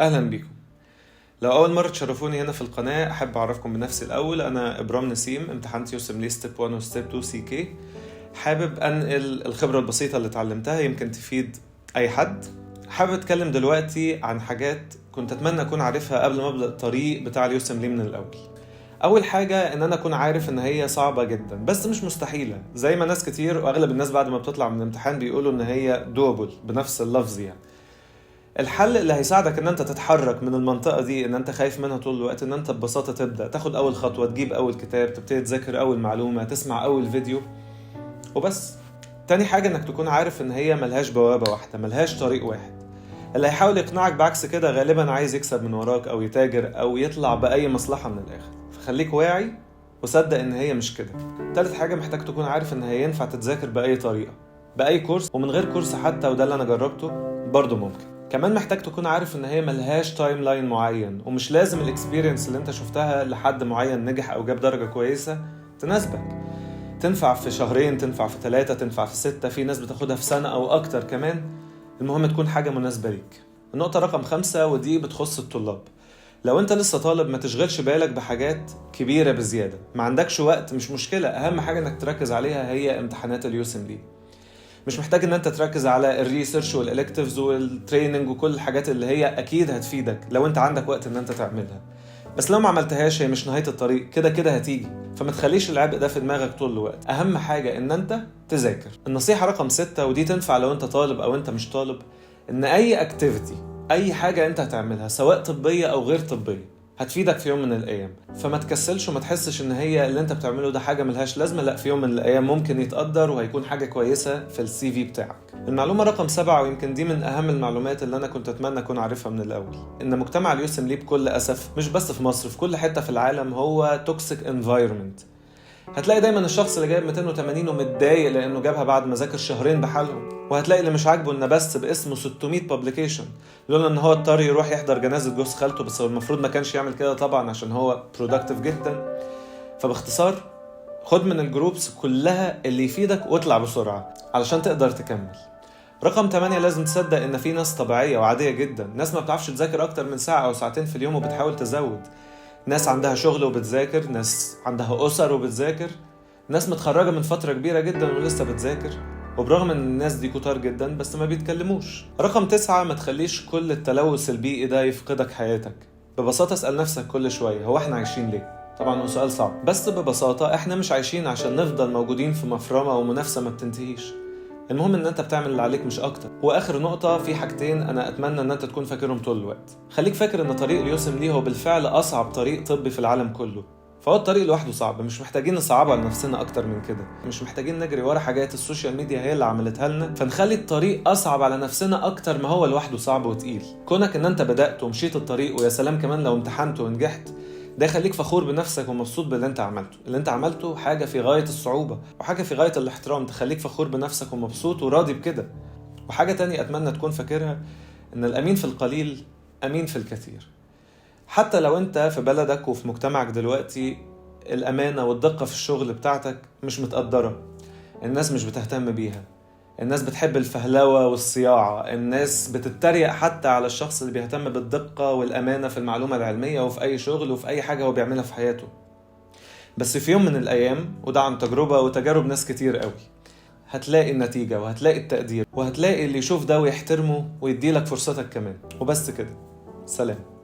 اهلا بيكم. لو اول مره تشرفوني هنا في القناه، احب اعرفكم بنفسي الاول. انا ابرام نسيم، امتحنت يوسم لي ستيب 1 وستيب 2 سي كي. حابب انقل الخبره البسيطه اللي اتعلمتها، يمكن تفيد اي حد. حابب اتكلم دلوقتي عن حاجات كنت اتمنى اكون عارفها قبل ما ابدا الطريق بتاع اليوسم لي من الاول. اول حاجه ان انا اكون عارف ان هي صعبه جدا بس مش مستحيله، زي ما ناس كتير واغلب الناس بعد ما بتطلع من الامتحان بيقولوا ان هي دوبل بنفس اللفظ يعني. الحل اللي هيساعدك ان انت تتحرك من المنطقة دي ان انت خايف منها طول الوقت، ان انت ببساطة تبدأ تاخد اول خطوة، تجيب اول كتاب، تبتدي تذاكر اول معلومة، تسمع اول فيديو وبس. تاني حاجة انك تكون عارف ان هي ملهاش بوابة واحدة، ملهاش طريق واحد. اللي هيحاول يقنعك بعكس كده غالبا عايز يكسب من وراك او يتاجر او يطلع بأي مصلحة من الاخر، فخليك واعي وصدق ان هي مش كده. تالت حاجة محتاج تكون عارف ان هي ينفع تتذاكر بأي طريقة، بأي كورس ومن غير كورس حتى، وده اللي انا جربته برضو ممكن. كمان محتاج تكون عارف ان هي ملهاش تايم لاين معين، ومش لازم الاكسبيرينس اللي انت شفتها لحد معين نجح او جاب درجة كويسة تناسبك. تنفع في شهرين، تنفع في 3، تنفع في 6، في ناس بتاخدها في سنة او اكتر كمان. المهم تكون حاجة مناسبة ليك. النقطة رقم 5 ودي بتخص الطلاب. لو انت لسه طالب ما تشغلش بالك بحاجات كبيرة بزيادة، ما عندكش وقت مش مشكلة، اهم حاجة انك تركز عليها هي امتحانات اليوسم دي. مش محتاج ان انت تركز على الريسيرش والالكتيفز والتريننج وكل الحاجات اللي هي اكيد هتفيدك لو انت عندك وقت ان انت تعملها، بس لو ما عملتهاش هي مش نهاية الطريق، كده كده هتيجي. فما تخليش العبء ده في دماغك طول الوقت، اهم حاجة ان انت تذاكر. النصيحة رقم 6 ودي تنفع لو انت طالب او انت مش طالب، ان اي اكتيفيتي، اي حاجة انت هتعملها سواء طبية او غير طبية هتفيدك في يوم من الايام. فما تكسلش وما تحسش ان هي اللي انت بتعمله ده حاجه ملهاش لازمه، لا، في يوم من الايام ممكن يتقدر وهيكون حاجه كويسه في السي في بتاعك. المعلومه رقم 7 ويمكن دي من اهم المعلومات اللي انا كنت اتمنى اكون عارفها من الاول، ان مجتمع اليوسم ليه بكل اسف، مش بس في مصر، في كل حته في العالم، هو توكسيك انفايرمنت. هتلاقي دايما الشخص اللي جايب 280 ومتضايق لانه جابها بعد ما ذاكر شهرين بحالهم، وهتلاقي اللي مش عاجبه ان بس باسمه 600 بابليكيشن، لولا ان هو اضطر يروح يحضر جنازة جوز خالته، بس هو المفروض ما كانش يعمل كده طبعا عشان هو برودكتيف جدا. فباختصار خد من الجروبس كلها اللي يفيدك واطلع بسرعة علشان تقدر تكمل. رقم 8 لازم تصدق ان في ناس طبيعية وعادية جدا، ناس ما بتعرفش تذاكر اكتر من ساعة او ساعتين في اليوم وبتحاول تزود، ناس عندها شغل وبتذاكر، ناس عندها أسر وبتذاكر، ناس متخرجة من فترة كبيرة جدا ولسه بتذاكر، وبرغم ان الناس دي كتار جدا بس ما بيتكلموش. رقم 9 ما تخليش كل التلوث البيئي ده يفقدك حياتك. ببساطة اسأل نفسك كل شوية، هو احنا عايشين ليه؟ طبعا هو سؤال صعب، بس ببساطة احنا مش عايشين عشان نفضل موجودين في مفرمة ومنافسة ما بتنتهيش. المهم ان انت بتعمل اللي عليك مش اكتر. واخر نقطة، في حاجتين انا اتمنى ان انت تكون فاكرهم طول الوقت. خليك فاكر ان طريق اليوسم ليه هو بالفعل اصعب طريق طبي في العالم كله، فهو الطريق لوحده صعب، مش محتاجين نصعبه على نفسنا اكتر من كده، مش محتاجين نجري ورا حاجات السوشيال ميديا هي اللي عملتها لنا فنخلي الطريق اصعب على نفسنا اكتر ما هو لوحده صعب وتقيل. كونك ان انت بدأت ومشيت الطريق، ويا سلام كمان لو امتحنت ونجحت، ده يخليك فخور بنفسك ومبسوط باللي انت عملته. اللي انت عملته حاجة في غاية الصعوبة وحاجة في غاية الاحترام، تخليك فخور بنفسك ومبسوط وراضي بكده. وحاجة تانية اتمنى تكون فاكرها، ان الامين في القليل امين في الكثير. حتى لو انت في بلدك وفي مجتمعك دلوقتي الامانة والدقة في الشغل بتاعتك مش متقدرة، الناس مش بتهتم بيها، الناس بتحب الفهلوة والصياعة، الناس بتتريق حتى على الشخص اللي بيهتم بالدقة والأمانة في المعلومة العلمية وفي أي شغل وفي أي حاجة هو بيعملها في حياته. بس في يوم من الأيام، وده عن تجربة وتجارب ناس كتير قوي، هتلاقي النتيجة وهتلاقي التقدير وهتلاقي اللي يشوف ده ويحترمه ويديلك فرصتك كمان. وبس كده، سلام.